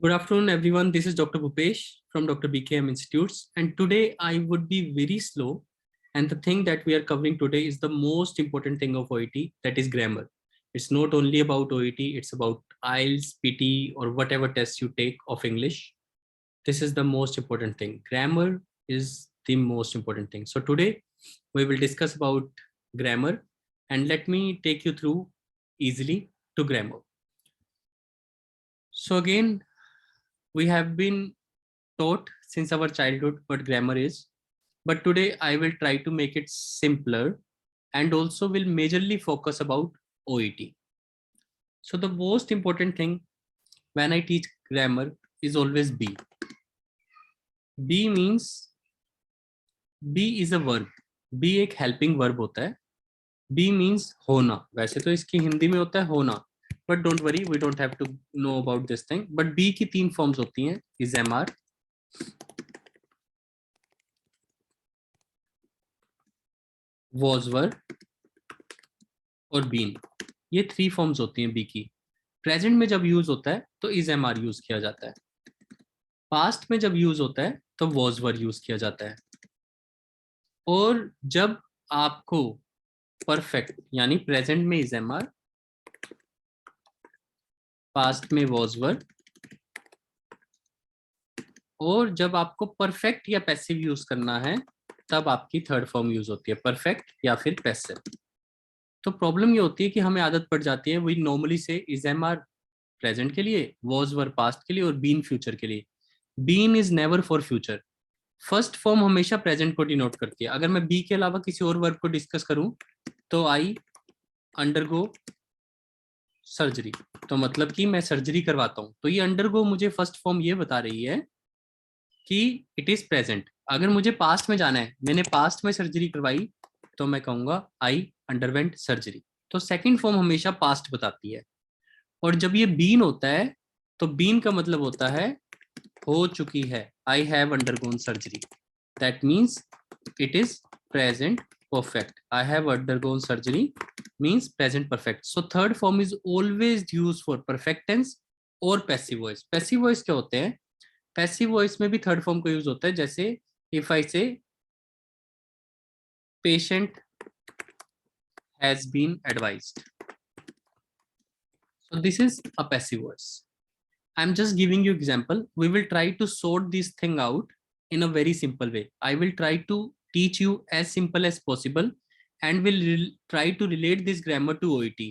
Good afternoon, everyone. This is Dr. Bhupesh from Dr. BKM Institutes. And today I would be very slow. And the thing that we are covering today is the most important thing of OET, that is grammar. It's not only about OET, it's about IELTS, PT, or whatever test you take of English. This is the most important thing. Grammar is the most important thing. So today we will discuss about grammar, and let me take you through easily to grammar. So again, we have been taught since our childhood what grammar is, but today I will try to make it simpler and also will majorly focus about OET. So the most important thing when I teach grammar is always be. Be means be is a verb. Be एक helping verb होता है. Be means होना. वैसे तो इसकी हिंदी में होता है होना, but don't worry, we don't have to know about this thing. But be की 3 forms होती हैं, is MR, was were और बीन. ये 3 फॉर्म्स होती हैं बी की. प्रेजेंट में जब यूज होता है तो इज एम आर यूज किया जाता है. पास्ट में जब यूज होता है तो वॉज वर यूज किया जाता है. और जब आपको परफेक्ट यानी प्रेजेंट में इज एम आर, पास्ट में वॉज वर, और जब आपको परफेक्ट या पैसिव यूज करना है तब आपकी थर्ड फॉर्म यूज होती है, परफेक्ट या फिर पैसिव. तो प्रॉब्लम ये होती है कि हमें आदत पड़ जाती है वी नॉर्मली से इज एम आर प्रेजेंट के लिए, वॉज वर पास्ट के लिए और बीन फ्यूचर के लिए. Been is never for future. First form हमेशा प्रेजेंट को डिनोट करती है. अगर मैं बी के अलावा किसी और वर्ब को डिस्कस करूं तो आई अंडरगो सर्जरी, तो मतलब कि मैं सर्जरी करवाता हूं, तो ये अंडरगो मुझे फर्स्ट फॉर्म ये बता रही है कि इट इज प्रेजेंट. अगर मुझे पास्ट में जाना है, मैंने पास्ट में सर्जरी करवाई, तो मैं कहूंगा आई अंडरवेंट सर्जरी. तो सेकंड फॉर्म हमेशा पास्ट बताती है. और जब ये बीन होता है तो बीन का मतलब होता है हो चुकी है. I have undergone surgery. That means it is present perfect. I have undergone surgery means present perfect. So third form is always use for perfect tense और पैसिव वॉइस. पैसिव वॉइस क्या होते हैं? पैसिव वॉइस में भी third form का use होता है. जैसे if I say patient has been advised, so this is a passive voice. I'm just giving you example. We will try to sort this thing out in a very simple way. I will try to teach you as simple as possible and will try to relate this grammar to OET.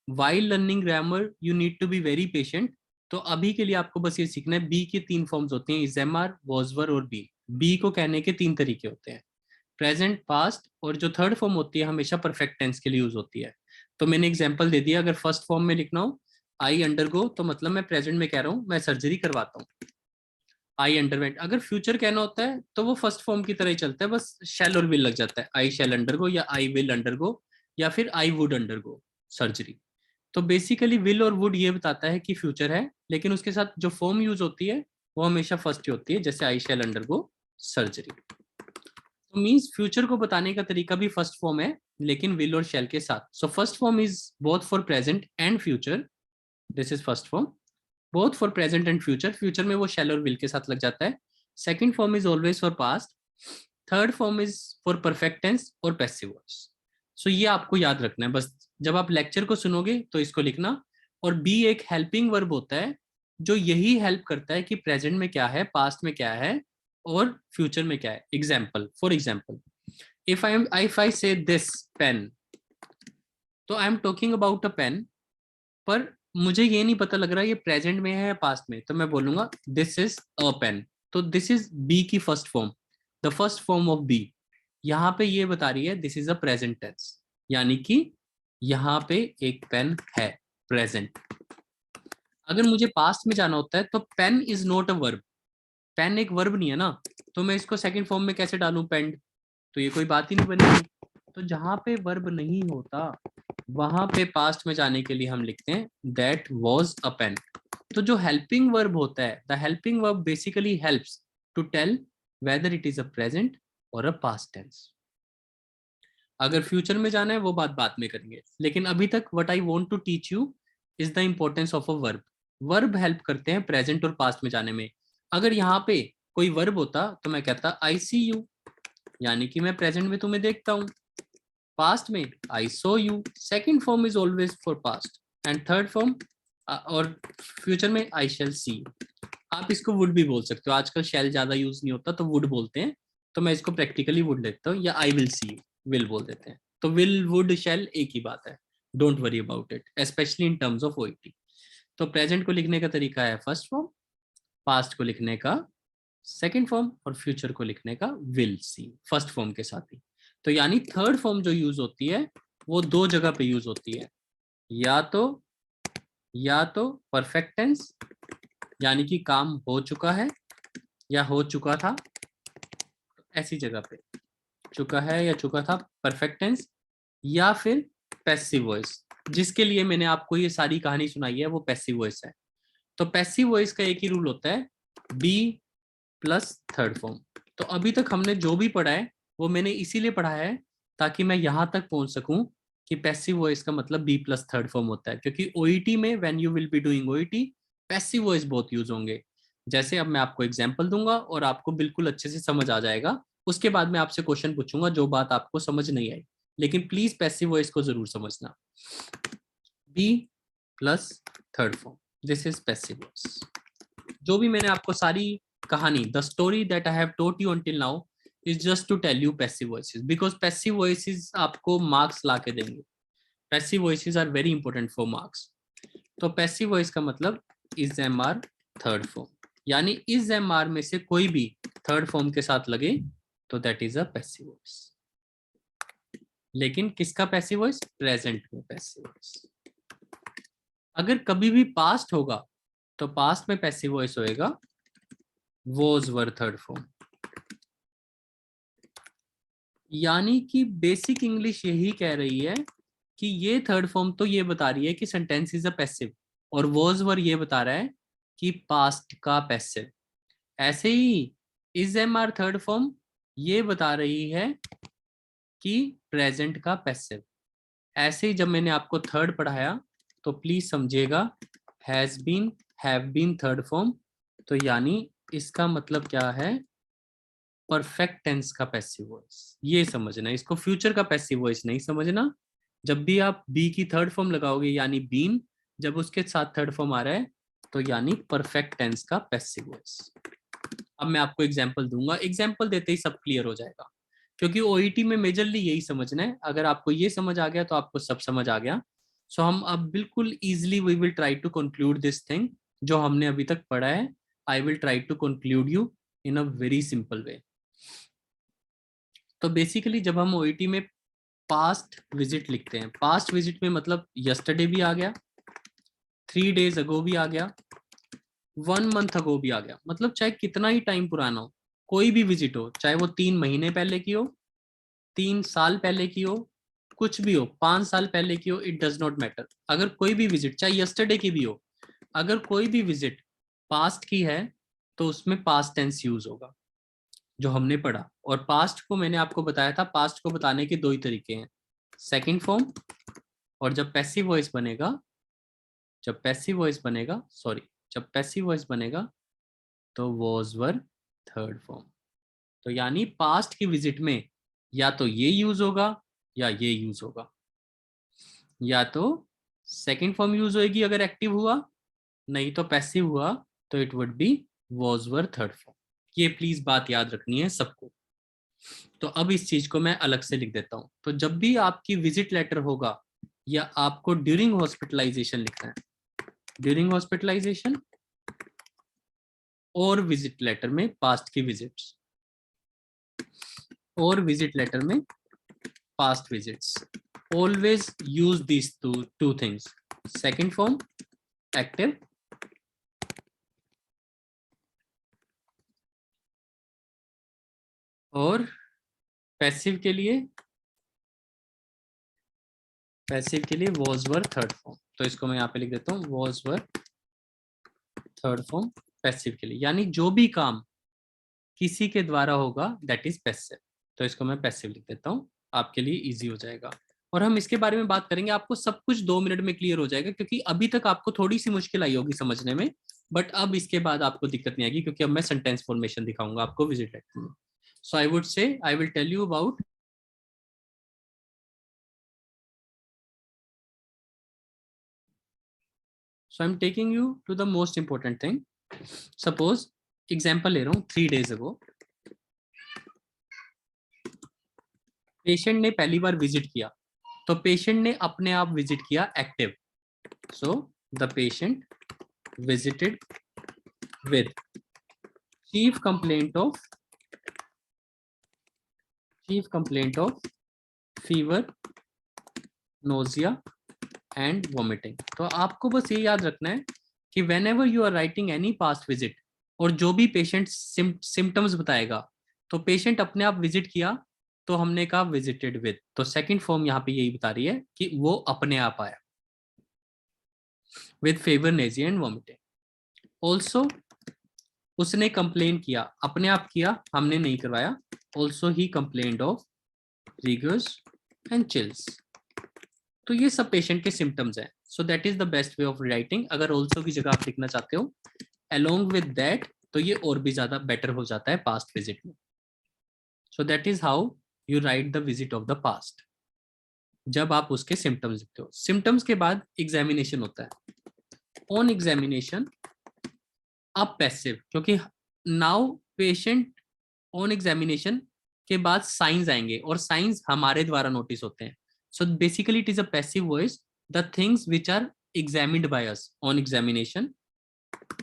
While learning grammar, you need to be very patient. तो अभी के लिए आपको बस ये सीखना है B के 3 फॉर्म्स होते हैं, is am are, was were और बी. बी को कहने के 3 तरीके होते हैं, प्रेजेंट, पास्ट, और जो थर्ड फॉर्म होती है हमेशा परफेक्ट टेंस के लिए यूज होती है. तो मैंने एग्जांपल दे दिया. अगर फर्स्ट फॉर्म में लिखना हो आई अंडरगो, तो मतलब मैं प्रेजेंट में कह रहा हूँ मैं सर्जरी करवाता हूँ. आई अंडरवेंट. अगर फ्यूचर कहना होता है तो वो फर्स्ट फॉर्म की तरह ही चलता है, बस शैल और विल लग जाता है. आई शैल अंडरगो या आई विल अंडरगो या फिर आई वुड अंडरगो सर्जरी. तो बेसिकली विल और वुड ये बताता है कि फ्यूचर है, लेकिन उसके साथ जो फॉर्म यूज होती है वो हमेशा फर्स्ट ही होती है, जैसे आई शैल अंडरगो सर्जरी. तो मीन्स फ्यूचर को बताने का तरीका भी फर्स्ट फॉर्म है, लेकिन विल और शैल के साथ. So first form is both for present and future. This is first form, both for present and future. Future में वो शैल और विल के साथ लग जाता है. Second form is always for past. Third form is for perfect tense और passive voice. So ये आपको याद रखना है. बस जब आप लेक्चर को सुनोगे तो इसको लिखना. और बी एक हेल्पिंग वर्ब होता है जो यही हेल्प करता है कि प्रेजेंट में क्या है, पास्ट में क्या है और फ्यूचर में क्या है. Example, for example, if I say this pen, तो I am talking about a pen, पर मुझे ये नहीं पता लग रहा ये प्रेजेंट में है या पास्ट में, तो मैं बोलूंगा दिस इज अ पेन. तो दिस इज बी की first form, the first form of be. यहाँ पे ये बता रही है this is a present tense, यानी कि यहाँ पे एक पेन है, प्रेजेंट. अगर मुझे पास्ट में जाना होता है तो pen is not a verb. Pen एक वर्ब नहीं है ना, तो मैं इसको सेकंड फॉर्म में कैसे डालूं, पेंड, तो ये कोई बात ही नहीं बनेगी. तो जहां पे वर्ब नहीं होता वहां पे पास्ट में जाने के लिए हम लिखते हैं दैट वाज अ पेन. तो जो हेल्पिंग वर्ब होता है, the helping verb basically helps to tell whether it is a present और अ पास्ट टेंस. अगर फ्यूचर में जाना है वो बात बाद में करेंगे, लेकिन अभी तक what I want to teach you is the importance of a verb. Verb help करते हैं प्रेजेंट और पास्ट में जाने में। अगर यहाँ पे कोई वर्ब होता तो मैं कहता आई सी यू, यानी कि मैं प्रेजेंट में तुम्हें देखता हूँ। पास्ट में I saw you, second form is always for past, and third form और फ्यूचर में आई शेल सी यू। आप इसको वुड भी बोल सकते हो, आजकल शेल ज्यादा यूज नहीं होता तो वुड बोलते हैं, तो मैं इसको प्रैक्टिकली वुड लेता हूँ, या I will see you will बोल देते हैं। तो विल वुड शेल एक ही बात है, don't worry about it, specially in terms of OET. तो प्रेजेंट को लिखने का तरीका है फर्स्ट फॉर्म, पास्ट को लिखने का सेकेंड फॉर्म, और फ्यूचर को लिखने का विल सी फर्स्ट फॉर्म के साथ ही। तो यानी थर्ड फॉर्म जो यूज होती है वो दो जगह पे यूज होती है, या तो परफेक्ट टेंस यानी कि काम हो चुका है या हो चुका था, ऐसी जगह पे चुका है या चुका था परफेक्ट टेंस, या फिर पैसिव वॉइस, जिसके लिए मैंने आपको ये सारी कहानी सुनाई है वो पैसिव वॉइस है। तो पैसिव वॉइस का एक ही रूल होता है, बी प्लस थर्ड फॉर्म। तो अभी तक हमने जो भी पढ़ा है वो मैंने इसीलिए पढ़ा है ताकि मैं यहां तक पहुंच सकूं कि पैसिव वॉइस का मतलब बी प्लस थर्ड फॉर्म होता है, क्योंकि ओईटी में when you will be doing OET passive voice बहुत यूज होंगे। जैसे अब मैं आपको एग्जांपल दूंगा और आपको बिल्कुल अच्छे से समझ आ जाएगा, उसके बाद मैं आपसे क्वेश्चन पूछूंगा जो बात आपको समझ नहीं आई, लेकिन प्लीज पैसिव वॉइस को जरूर समझना। Be plus third form, this is passive voice. जो भी मैंने आपको सारी कहानी, the story that I have told you until now is just to tell you passive voices, because passive voices आपको मार्क्स ला के देंगे। Passive voices are very important for marks. तो पैसिव वॉइस का मतलब is am are third form, यानी is am are में से कोई भी थर्ड फॉर्म के साथ लगे तो that is a passive voice. लेकिन किसका पैसिव वॉइस? प्रेजेंट में पैसिव वॉइस। अगर कभी भी पास्ट होगा तो पास्ट में पैसिव वॉइस होएगा वॉज वर थर्ड फॉर्म। यानी कि बेसिक इंग्लिश यही कह रही है कि ये थर्ड फॉर्म तो ये बता रही है कि सेंटेंस इज अ पैसिव, और वॉज वर ये बता रहा है कि पास्ट का पैसिव। ऐसे ही is am are third form ये बता रही है कि प्रेजेंट का पैसिव। ऐसे ही जब मैंने आपको थर्ड पढ़ाया तो प्लीज समझिएगा, has been have been third form, तो यानी इसका मतलब क्या है? परफेक्ट टेंस का पैसिव वॉइस, ये समझना। इसको फ्यूचर का पैसिव वॉइस नहीं समझना। जब भी आप बी की थर्ड फॉर्म लगाओगे यानी बीन, जब उसके साथ थर्ड फॉर्म आ रहा है तो यानी परफेक्ट टेंस का पैसिव वॉइस। अब मैं आपको एग्जांपल दूंगा, एग्जांपल देते ही सब क्लियर हो जाएगा, क्योंकि ओईटी में मेजरली यही समझना है। अगर आपको ये समझ आ गया तो आपको सब समझ आ गया। सो हम अब बिल्कुल easily we will try to conclude this thing जो हमने अभी तक पढ़ा है। I will try to conclude you in a very simple way. तो बेसिकली जब हम ओईटी में पास्ट विजिट लिखते हैं, पास्ट विजिट में मतलब यस्टरडे भी आ गया, 3 days अगो भी आ गया, 1 month अगो भी आ गया, मतलब चाहे कितना ही टाइम पुराना हो, कोई भी विजिट हो, चाहे वो 3 महीने पहले की हो, 3 साल पहले की हो, कुछ भी हो, 5 साल पहले की हो, इट डज नॉट मैटर। अगर कोई भी विजिट चाहे यस्टरडे की भी हो, अगर कोई भी विजिट पास्ट की है तो उसमें पास्ट टेंस यूज होगा जो हमने पढ़ा। और पास्ट को मैंने आपको बताया था, पास्ट को बताने के दो ही तरीके हैं, सेकंड फॉर्म, और जब पैसिव वॉइस बनेगा, जब पैसिव वॉइस बनेगा तो वॉज वर थर्ड फॉर्म। तो यानी पास्ट की विजिट में या तो ये यूज होगा या ये यूज होगा, या तो सेकंड फॉर्म यूज होगी अगर एक्टिव हुआ, नहीं तो पैसिव हुआ तो it would be was were third form. ये प्लीज बात याद रखनी है सबको। तो अब इस चीज को मैं अलग से लिख देता हूं। तो जब भी आपकी विजिट लेटर होगा या आपको ड्यूरिंग हॉस्पिटलाइजेशन लिखना है, ड्यूरिंग हॉस्पिटलाइजेशन और विजिट लेटर में पास्ट की विजिट्स, और विजिट लेटर में past visits, always use these two things, second form active, और पैसिव के लिए वॉज वर थर्ड फॉर्म। तो इसको मैं यहाँ पे लिख देता हूँ, was were third form passive के लिए, यानी जो भी काम किसी के द्वारा होगा दैट इज पैसिव। तो इसको मैं पैसिव लिख देता हूँ, आपके लिए इजी हो जाएगा। और हम इसके बारे में बात करेंगे, आपको सब कुछ 2 मिनट में क्लियर हो जाएगा, क्योंकि अभी तक आपको थोड़ी सी मुश्किल आई होगी समझने में, बट अब इसके बाद आपको दिक्कत नहीं आएगी, क्योंकि अब मैं सेंटेंस फॉर्मेशन दिखाऊंगा आपको विजिट लेटर में। सो I would say I will tell you about So I'm taking you to the most important thing. Suppose example ले रहा हूँ 3 days ago पेशेंट ने पहली बार विजिट किया, तो पेशेंट ने अपने आप विजिट किया active. So the patient visited with chief complaint of fever, nausea and vomiting. तो आपको बस ये याद रखना है कि whenever you are writing any past visit, और जो भी पेशेंट सिम्टम्स बताएगा, तो पेशेंट अपने आप विजिट किया तो हमने कहा विजिटेड विद, तो सेकंड फॉर्म यहाँ पे यही बता रही है कि वो अपने आप आया with fever, nausea and vomiting. Also उसने कंप्लेन किया, अपने आप किया, हमने नहीं करवाया। Also he complained of rigors and chills. तो ये सब पेशेंट के सिम्टम्स हैं। So that is the best way of writing. अगर ऑल्सो की जगह आप लिखना चाहते हो अलोंग विद दैट, तो ये और भी ज्यादा बेटर हो जाता है पास्ट विजिट में। सो that is how you right the visit of the past, जब आप उसके सिम्टम्स लिखते हो। सिम्टम्स के बाद एग्जामिनेशन होता है। ऑन एग्जामिनेशन अब पैसिव, क्योंकि नाउ पेशेंट ऑन एग्जामिनेशन के बाद साइंस आएंगे, और साइंस हमारे द्वारा नोटिस होते हैं। So basically it is a passive voice, the things which are examined by us on examination.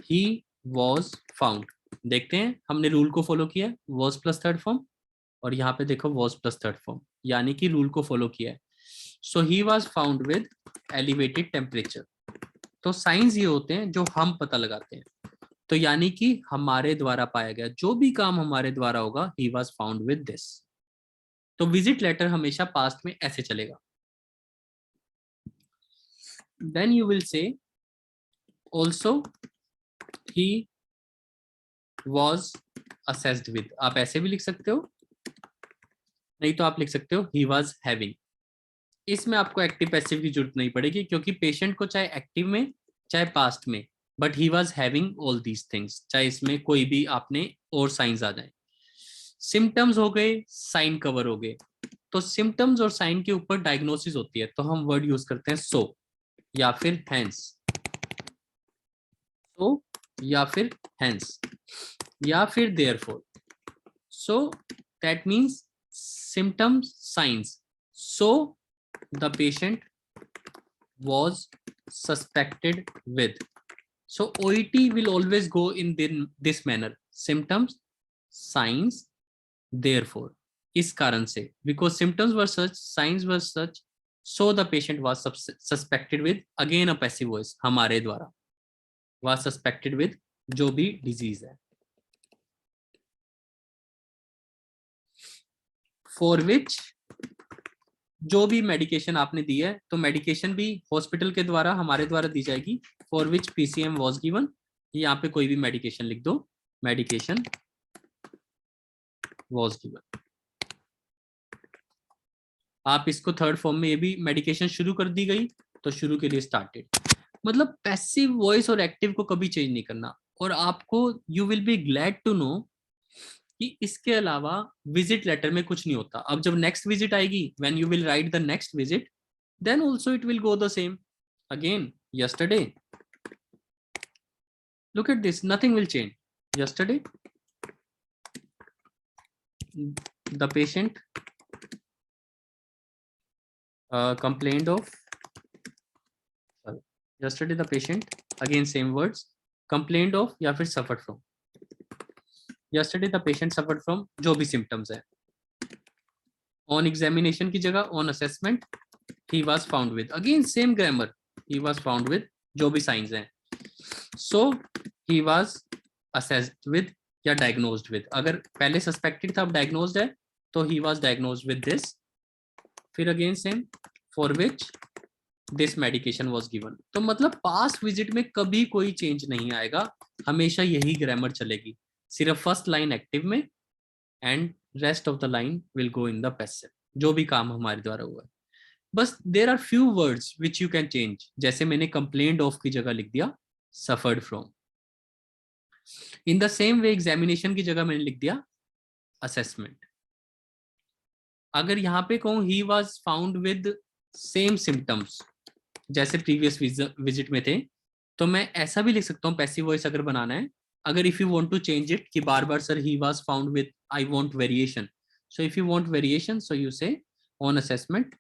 He was found, देखते हैं हमने रूल को फॉलो किया, वॉज प्लस थर्ड फॉर्म, और यहाँ पे देखो वॉज प्लस थर्ड फॉर्म, यानी कि रूल को फॉलो किया है। So he was found with elevated temperature. तो साइंस ये होते हैं जो हम पता लगाते हैं, तो यानी कि हमारे द्वारा पाया गया, जो भी काम हमारे द्वारा होगा, he was found with this. तो विजिट लेटर हमेशा पास्ट में ऐसे चलेगा। Then you will say also he was assessed with, आप ऐसे भी लिख सकते हो, नहीं तो आप लिख सकते हो ही वॉज हैविंग। इसमें आपको एक्टिव पैसिव की जरूरत नहीं पड़ेगी, क्योंकि पेशेंट को चाहे एक्टिव में चाहे पास्ट में, but he was having all these things, चाहे इसमें कोई भी आपने और साइंस आ जाए। सिम्टम्स हो गए, साइन कवर हो गए। तो सिम्टम्स और साइन के ऊपर डायग्नोसिस होती है, तो हम वर्ड यूज करते हैं सो या फिर हैंस, सो या फिर हैंस या फिर therefore. So that means symptoms, science. So the patient was suspected with. So OET will always go in this manner: symptoms, signs, therefore. इस कारण से, because symptoms were such, signs were such, so the patient was suspected with, again a passive voice, हमारे द्वारा, was suspected with जो भी disease है, for which जो भी मेडिकेशन आपने दी है, तो मेडिकेशन भी हॉस्पिटल के द्वारा, हमारे द्वारा दी जाएगी। For which PCM was given, यहाँ पे कोई भी मेडिकेशन लिख दो, मेडिकेशन वाज गिवन। आप इसको थर्ड फॉर्म में, ये भी मेडिकेशन शुरू कर दी गई, तो शुरू के लिए स्टार्टेड। मतलब पैसिव वॉइस और एक्टिव को कभी चेंज नहीं करना। और आपको you will be glad to know कि इसके अलावा विजिट लेटर में कुछ नहीं होता। अब जब नेक्स्ट विजिट आएगी, when you will write the next visit, then also it will go the same. Again, yesterday, look at this, nothing will change. Yesterday the patient complained of, sorry, yesterday the patient, again same words, complained of या फिर suffered from। yesterday the patient suffered from जो भी symptoms है। on examination की जगह on assessment, he was found with, again same grammar, he was found with जो भी signs हैं। so he was assessed with या diagnosed with, अगर पहले suspected था अब diagnosed है, तो he was diagnosed with this। फिर again same, for which this medication was given। तो मतलब past visit में कभी कोई change नहीं आएगा, हमेशा यही grammar चलेगी, सिर्फ फर्स्ट लाइन एक्टिव में and rest of the line will go in the passive, जो भी काम हमारे द्वारा हुआ है। बस there are few words which you can change, जैसे मैंने कंप्लेंट ऑफ की जगह लिख दिया suffered from. In the same way examination की जगह मैंने लिख दिया असेसमेंट। अगर यहाँ पे कहूँ ही was found with same symptoms जैसे प्रीवियस विजिट में थे, तो मैं ऐसा भी लिख सकता हूँ पैसिव वॉइस अगर बनाना है। अगर if you want to change it कि बार बार sir he was found with I want variation, so if you want variation so you say on assessment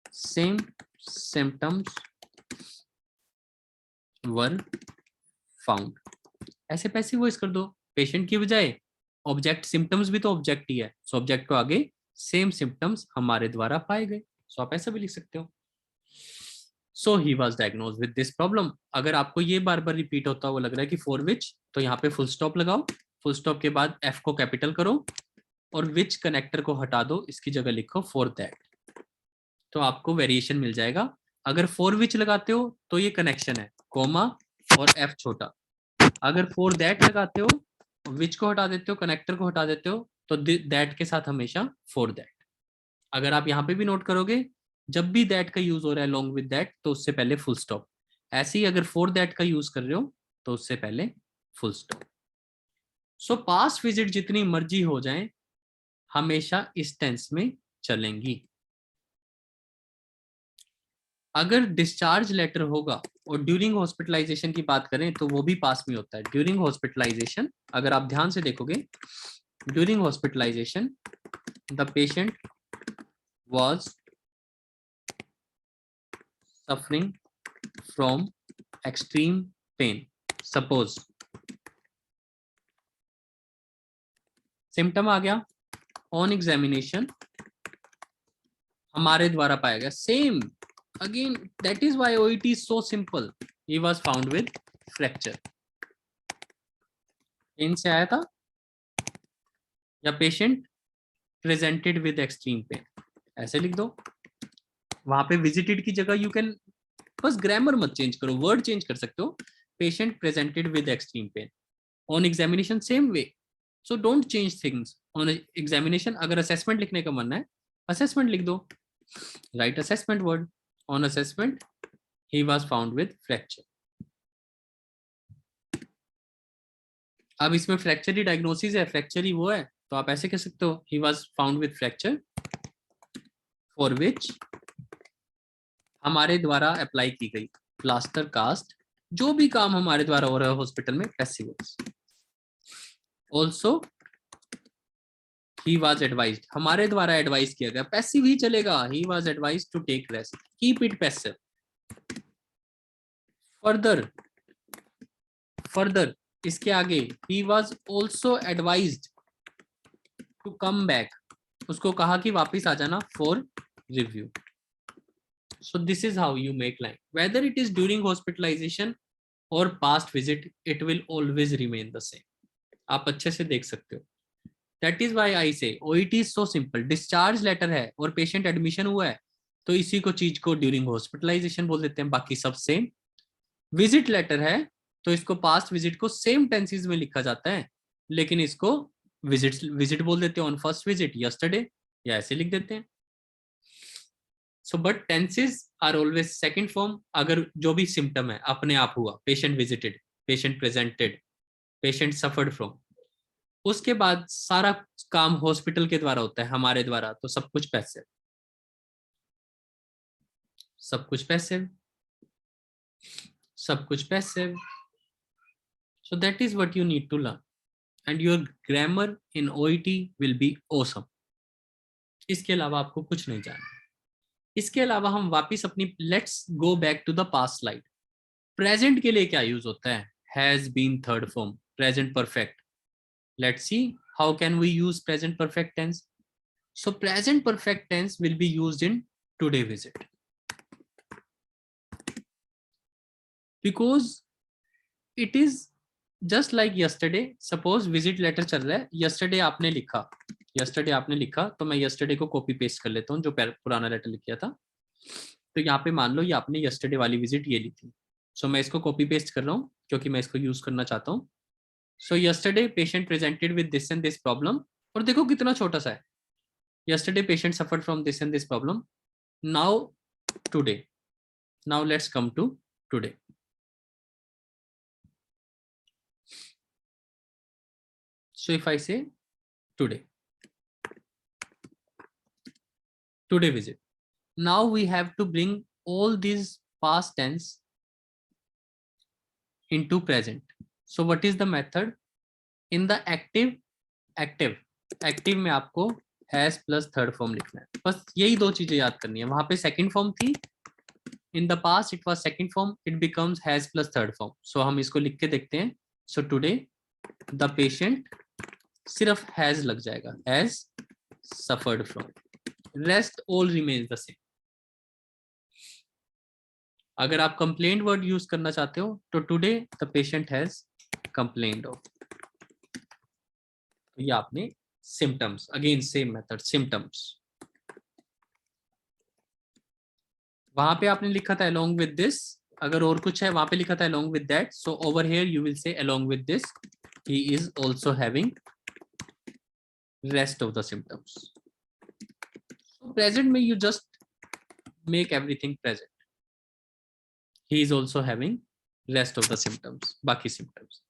same symptoms were found, ऐसे पैसिव वॉइस कर दो। पेशेंट की बजाय object, symptoms भी तो ऑब्जेक्ट ही है, सो ऑब्जेक्ट को आगे सेम सिम्टम्स हमारे द्वारा पाए गए, सो आप ऐसा भी लिख सकते हो। So he was diagnosed with this problem. अगर आपको ये बार बार रिपीट होता हुआ लग रहा है कि फॉर विच, तो यहाँ पे फुल स्टॉप लगाओ, फुल स्टॉप के बाद एफ को कैपिटल करो और विच कनेक्टर को हटा दो, इसकी जगह लिखो फॉर दैट, तो आपको वेरिएशन मिल जाएगा। अगर फॉर विच लगाते हो तो ये कनेक्शन है, कोमा और एफ छोटा। अगर फॉर दैट लगाते हो, विच को हटा देते हो, कनेक्टर को हटा देते हो, तो दैट के साथ हमेशा फॉर दैट। अगर आप यहाँ पे भी नोट करोगे, जब भी दैट का यूज हो रहा है लॉन्ग विद दैट, तो उससे पहले फुल स्टॉप। ऐसे ही अगर फॉर दैट का यूज कर रहे हो तो उससे पहले फुल स्टॉप। सो पास्ट विजिट जितनी मर्जी हो जाए हमेशा इस टेंस में चलेंगी। अगर डिस्चार्ज लेटर होगा और ड्यूरिंग हॉस्पिटलाइजेशन की बात करें तो वो भी पास में होता है। ड्यूरिंग हॉस्पिटलाइजेशन अगर आप ध्यान से देखोगे, during hospitalisation the patient was suffering from extreme pain. Suppose symptom आ गया, ऑन एग्जामिनेशन हमारे द्वारा पाया गया same, again that is why OET is so simple, he was found with fracture. Pain से आया था या patient presented with extreme pain, ऐसे लिख दो। वहां पे विजिटेड की जगह यू कैन, बस ग्रामर मत चेंज करो, वर्ड चेंज कर सकते हो। Patient presented with extreme pain on examination same way, so don't change things on examination. अगर असेसमेंट लिखने का मन है असेसमेंट लिख दो, right assessment word, on assessment he was found with fracture. अब इसमें फ्रैक्चर ही डायग्नोसिस है, फ्रैक्चर ही वो है, तो आप ऐसे कह सकते हो ही was found with fracture for which हमारे द्वारा अप्लाई की गई प्लास्टर कास्ट, जो भी काम हमारे द्वारा हो रहा है हॉस्पिटल में passive. Also he was advised, हमारे द्वारा एडवाइस किया गया, पैसिव ही चलेगा, he was advised to take rest, keep it passive. Further, further इसके आगे he was also advised to come back, उसको कहा कि वापस आ जाना for review. So this is how you make line. Whether it is during hospitalization or past visit, it will always remain the same. आप अच्छे से देख सकते हो। That is why I say OET is so simple. Discharge letter है और patient admission हुआ है, तो इसी को चीज को during hospitalization बोल देते हैं, बाकी सब same। Visit letter है तो इसको past visit को same tenses में लिखा जाता है, लेकिन इसको visit बोल देते हैं, on first visit, yesterday, या ऐसे लिख देते हैं। So but tenses are always second form. अगर जो भी सिम्टम है अपने आप हुआ, patient visited, patient presented, patient suffered from, उसके बाद सारा काम हॉस्पिटल के द्वारा होता है, हमारे द्वारा, तो सब कुछ पैसिव, सब कुछ पैसिव, सब कुछ passive. So that is what you need to learn and your grammar in OET will be awesome. इसके अलावा आपको कुछ नहीं जानना। इसके अलावा हम वापस अपनी let's go back to the past slide. Present के लिए क्या यूज होता है? Has been third form, present perfect. Let's see how can we use present perfect tense. So present perfect tense will be used in today visit, because it is just like yesterday. Suppose visit letter चल रहा है, yesterday आपने लिखा, yesterday आपने लिखा, तो मैं yesterday को कॉपी पेस्ट कर लेता हूँ जो पुराना लेटर लिख किया था। तो यहाँ पे मान लो ये आपने यस्टरडे वाली विजिट ये ली थी, सो मैं इसको कॉपी पेस्ट कर रहा हूँ क्योंकि मैं इसको यूज करना चाहता हूँ। सो yesterday patient presented with this and this problem, और देखो कितना छोटा सा है, yesterday patient suffered from this and this problem. Now today, now let's come to today. So if I say today visit, now we have to bring all these past tense into present. So what is the method? In the active में आपको has plus third form लिखना है. बस यही दो चीजें याद करनी है. वहां पे second form थी, in the past it was second form, it becomes has plus third form. So हम इसको लिख के देखते हैं. So today the patient, सिर्फ has लग जाएगा, has suffered from, rest all remains the same. अगर आप complained word यूज करना चाहते हो तो today the patient has complained of. तो ये आपने symptoms, again same method, symptoms. वहां पे आपने लिखा था along with this, अगर और कुछ है वहां पे लिखा था along with that. So over here you will say along with this he is also having rest of the symptoms. So present में you just make everything present. He is also having rest of the symptoms, बाकी symptoms.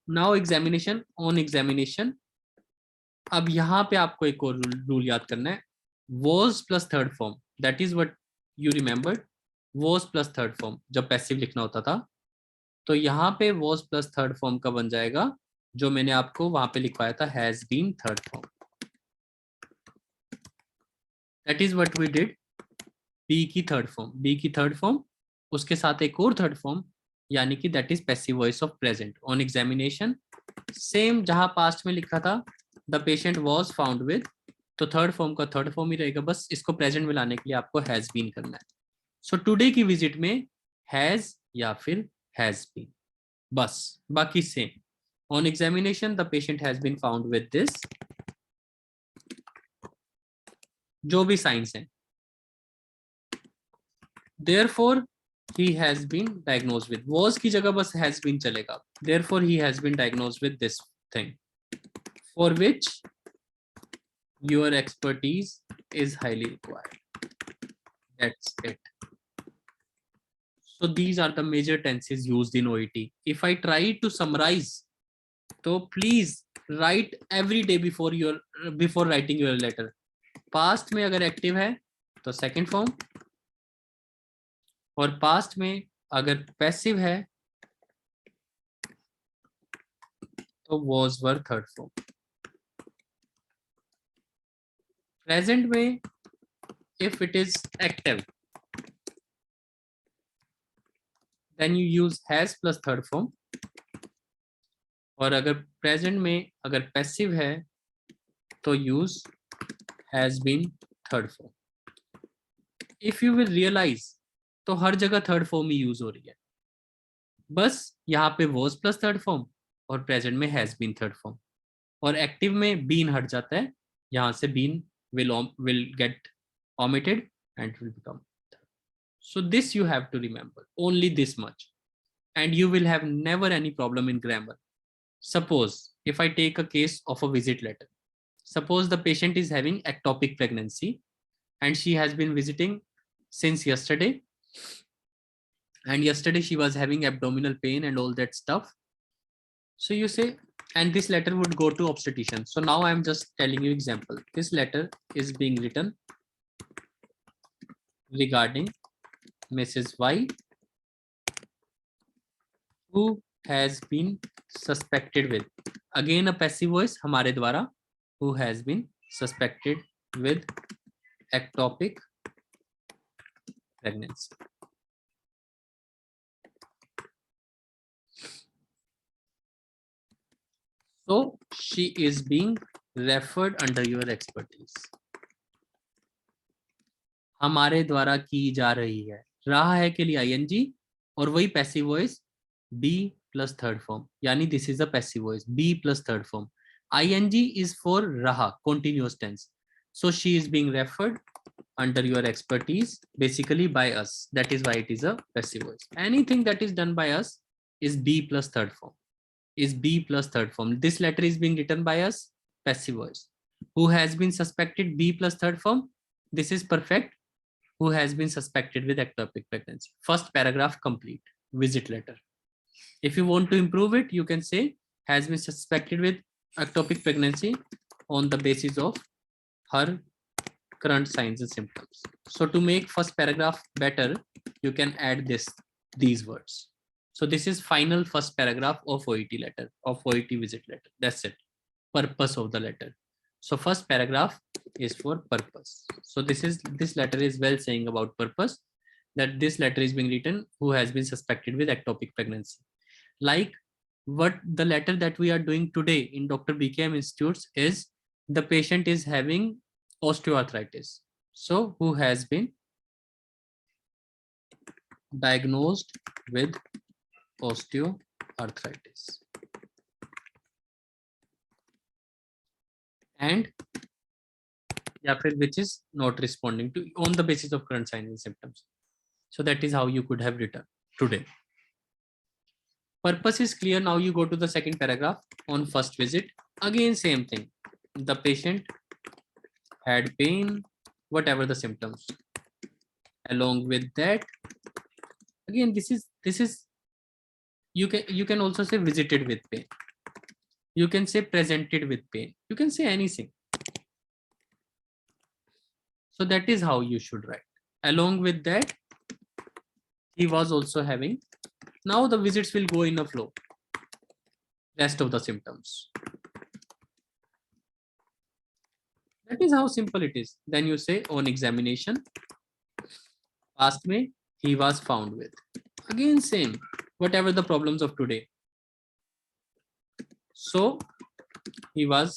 Now examination, on examination. अब यहाँ पे आपको एक और rule याद करना है. Was plus third form, that is what you remembered. Was plus third form जब पैसिव लिखना होता था, तो यहाँ पे was plus third form का बन जाएगा जो मैंने आपको वहां पे लिखवाया था, has been third form. That is what we did. be की third form, be की third form, उसके साथ एक और third form, यानी कि that is passive voice of present. On examination same जहां past में लिखा था the patient was found with, तो थर्ड फॉर्म का थर्ड फॉर्म ही रहेगा, बस इसको प्रेजेंट में लाने के लिए आपको हैज बीन करना है. सो टुडे की विजिट में हैज या फिर हैज बीन, बस बाकी same. On examination the patient has been found with this, जो भी साइंस है. Therefore he has been diagnosed with, was की जगह बस हैज बीन चलेगा. Therefore he has been diagnosed with this thing for which your expertise is highly required. That's it. So these are the major tenses used in OET. If I try to summarize, so please write every day before writing your letter. Past में अगर active है तो second form, और past में अगर passive है तो was were third form. Present में if it is active then you use has plus third form, और अगर present में अगर passive है तो use has been third form. If you will realize तो हर जगह थर्ड फॉर्म ही यूज हो रही है, बस यहाँ पे was plus थर्ड फॉर्म और present में has been थर्ड फॉर्म, और एक्टिव में been हट जाता है, यहाँ से been will get omitted and will become. So this you have to remember, only this much, and you will have never any problem in grammar. Suppose if I take a case of a visit letter, suppose the patient is having ectopic pregnancy and she has been visiting since yesterday, and yesterday she was having abdominal pain and all that stuff. So you say, and this letter would go to obstetrician. So now I am just telling you example. This letter is being written regarding Mrs. Y, who has been suspected with, again a passive voice हमारे द्वारा, who has been suspected with ectopic pregnancy. So she is being referred under your expertise. हमारे द्वारा की जा रही है, रहा है के लिए ing और वही passive voice be plus third form, यानी this is a passive voice, be plus third form. ing is for raha, continuous tense. So she is being referred under your expertise, basically by us. That is why it is a passive voice. Anything that is done by us is be plus third form. Is be plus third form. This letter is being written by us, passive voice. Who has been suspected, be plus third form. This is perfect. who has been suspected with ectopic pregnancy. First paragraph complete, visit letter. If you want to improve it, you can say has been suspected with ectopic pregnancy on the basis of her current signs and symptoms. So to make first paragraph better, you can add these words. So this is final first paragraph of OET letter, of OET visit letter. That's it. Purpose of the letter. So first paragraph is for purpose. So this letter is well saying about purpose, that this letter is being written who has been suspected with ectopic pregnancy. Like what the letter that we are doing today in Dr. BKM Institutes is the patient is having osteoarthritis. So who has been diagnosed with osteoarthritis. And which is not responding to on the basis of current signs and symptoms. So that is how you could have written today. Purpose is clear. Now you go to the second paragraph on first visit. Again, same thing. The patient had pain, whatever the symptoms. Along with that, again, this is you can also say visited with pain. You can say presented with pain. You can say anything. So that is how you should write. Along with that, he was also having. Now the visits will go in a flow. Rest of the symptoms. That is how simple it is. Then you say on examination, past May, he was found with. Again, same, whatever the problems of today. So he was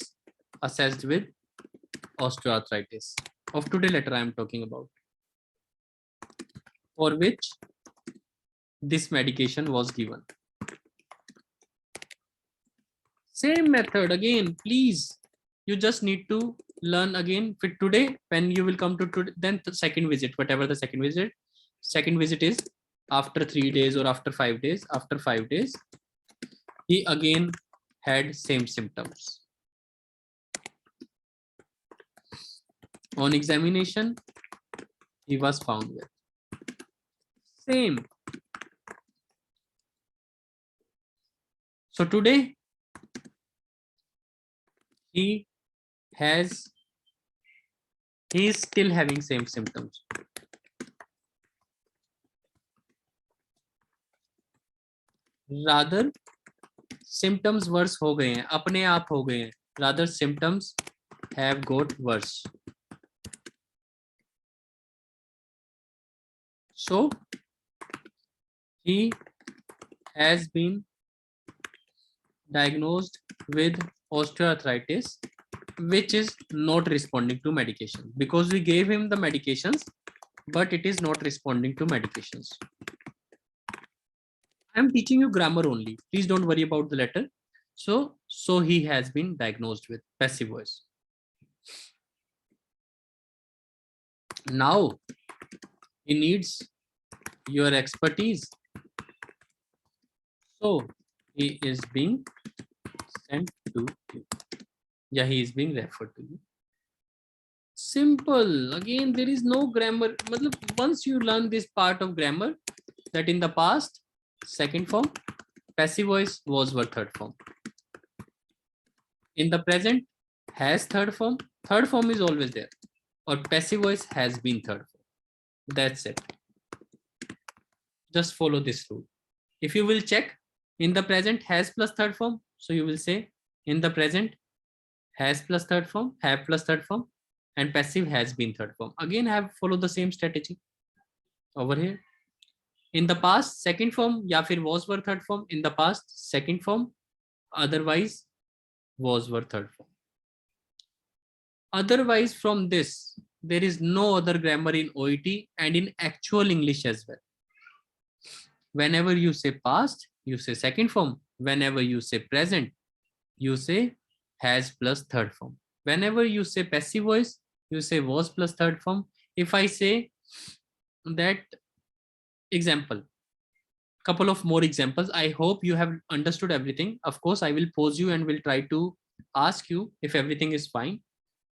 assessed with osteoarthritis. Of today letter I am talking about, for which this medication was given. Same method again, please. You just need to learn again for today. When you will come to today, then the second visit, whatever the second visit is after 3 days or after 5 days. After 5 days, he again had same symptoms. On examination, he was found with. Same. So today, he is still having same symptoms. Rather, symptoms worse हो गए हैं, अपने आप हो गए हैं. Rather, symptoms have got worse. So he has been diagnosed with osteoarthritis, which is not responding to medication, because we gave him the medications, but it is not responding to medications. I am teaching you grammar only. Please don't worry about the letter. So he has been diagnosed with passive voice. Now he needs your expertise. So he is being sent to you. Yeah, he is being referred to you. Simple. Again, there is no grammar. Once you learn this part of grammar, that in the past, second form, passive voice was were third form. In the present, has third form. Third form is always there. Or passive voice has been third form. That's it. Just follow this rule. If you will check, in the present, has plus third form. So you will say, in the present, has plus third form, have plus third form, and passive has been third form. Again, have followed the same strategy over here. In the past, second form, या फिर was were third form. In the past, second form, otherwise was were third form. Otherwise, from this, there is no other grammar in OET and in actual English as well. Whenever you say past, you say second form. Whenever you say present, you say has plus third form. Whenever you say passive voice, you say was plus third form. If I say that example, couple of more examples, I hope you have understood everything. Of course, I will pause you and will try to ask you if everything is fine.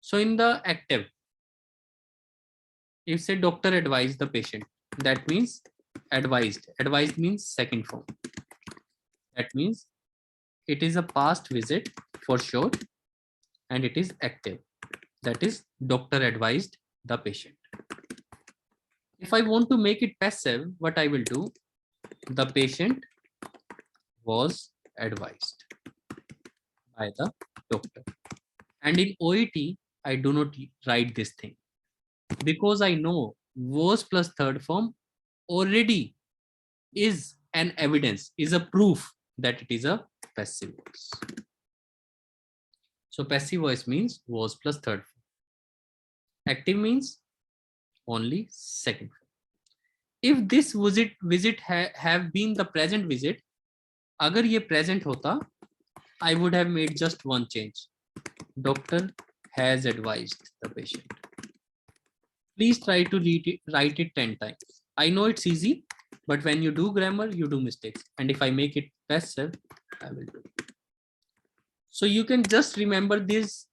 So in the active, If say doctor advised the patient, that means advised. Advised means second form. That means it is a past visit for sure and it is active. That is doctor advised the patient. If I want to make it passive, what I will do, the patient was advised by the doctor. And in OET, I do not write this thing because I know was plus third form already is an evidence, is a proof that it is a passive voice. So passive voice means was plus third form. Active means only second form. If this visit have been the present visit, agar ye present hota, I would have made just one change. Doctor has advised the patient. Please try to write it 10 times. I know it's easy, but when you do grammar, you do mistakes. And if I make it passive, I will do it. So you can just remember these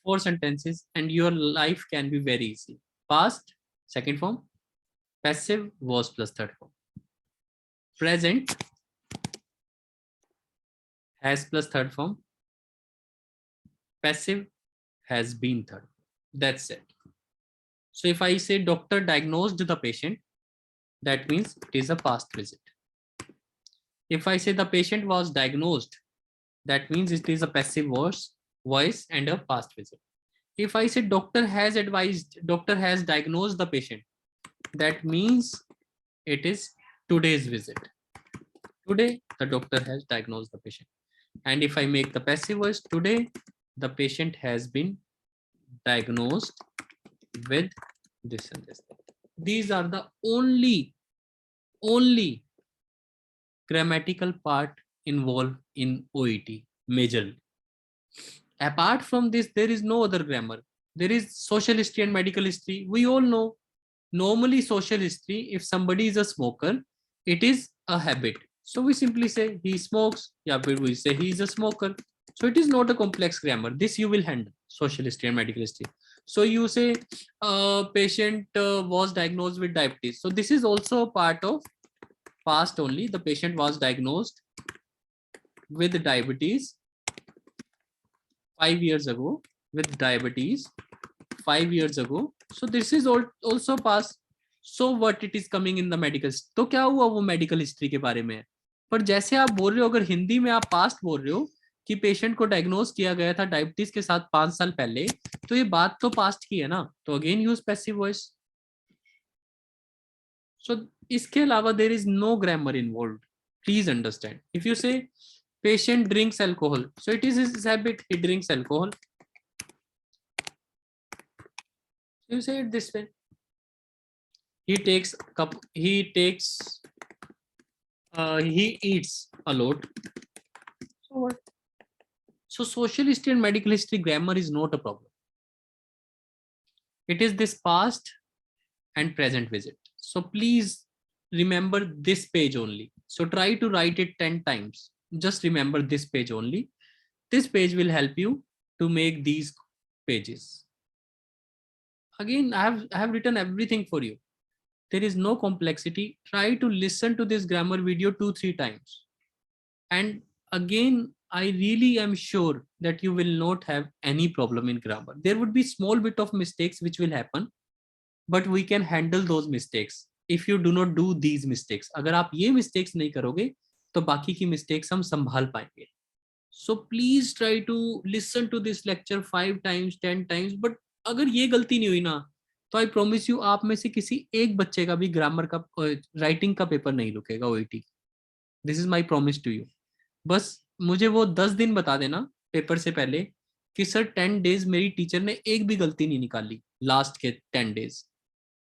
4 sentences and your life can be very easy. Past, second form. Passive, was plus third form. Present, has plus third form. Passive, has been third. That's it. So if I say doctor diagnosed the patient, that means it is a past visit. If I say the patient was diagnosed, that means it is a passive voice and a past visit. If I say doctor has advised, doctor has diagnosed the patient, that means it is today's visit. Today, the doctor has diagnosed the patient. And if I make the passive voice, today, the patient has been diagnosed with this and this. These are the only grammatical part involved in OET majorly. Apart from this, there is no other grammar. There is social history and medical history. We all know normally social history, if somebody is a smoker, it is a habit. So we simply say he smokes, yeah, we say he is a smoker. So it is not a complex grammar. This you will handle, social history and medical history. So you say patient was diagnosed with diabetes. So this is also part of past only. The patient was diagnosed with diabetes 5 years ago, with diabetes 5 years ago. So this is also past. So what it is coming in the medical. तो क्या हुआ वो medical history के बारे में. पर जैसे आप बोल रहे हो, अगर हिंदी में आप past बोल रहे हो कि पेशेंट को डायग्नोज किया गया था डायबिटीज के साथ 5 साल पहले, तो ये बात तो पास्ट की है ना. तो again use passive voice. So इसके अलावा there is no grammar involved. Please understand. If you say patient drinks alcohol, so it is his habit, he drinks alcohol. You say it this way, he takes cup, he eats a lot. So what? So social history and medical history grammar is not a problem. It is this past and present visit. So please remember this page only. So try to write it 10 times. Just remember this page only. This page will help you to make these pages. Again, I have written everything for you. There is no complexity. Try to listen to this grammar video 2-3 times. And again, I really am sure that you will not have any problem in grammar. There would be small bit of mistakes which will happen, but we can handle those mistakes if you do not do these mistakes. अगर आप ये mistakes नहीं करोगे, तो बाकी की mistakes हम संभाल पाएंगे. So please try to listen to this lecture 5 times, 10 times. But अगर ये गलती नहीं हुई ना, तो I promise you आप में से किसी एक बच्चे का भी ग्रामर का राइटिंग का पेपर नहीं रुकेगा OET. This is my promise to you. बस मुझे वो 10 दिन बता देना पेपर से पहले कि सर 10 डेज मेरी टीचर ने एक भी गलती नहीं निकाली लास्ट के 10 डेज.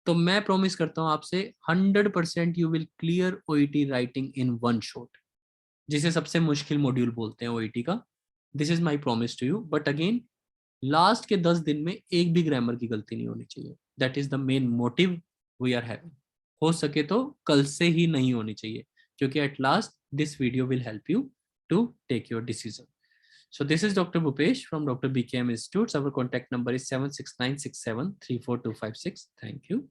तो मैं प्रॉमिस करता हूं आपसे 100% you will clear OET writing in one shot, जिसे सबसे मुश्किल मॉड्यूल बोलते हैं OET का. This is my promise to you. But again last के 10 दिन में एक भी ग्रामर की गलती नहीं होनी चाहिए. That is the main motive we are having. हो सके तो कल से ही नहीं होनी चाहिए, क्योंकि at last this video will help you to take your decision. So this is Dr. Bhupesh from Dr. BKM Institutes. Our contact number is 76967342256. Thank you.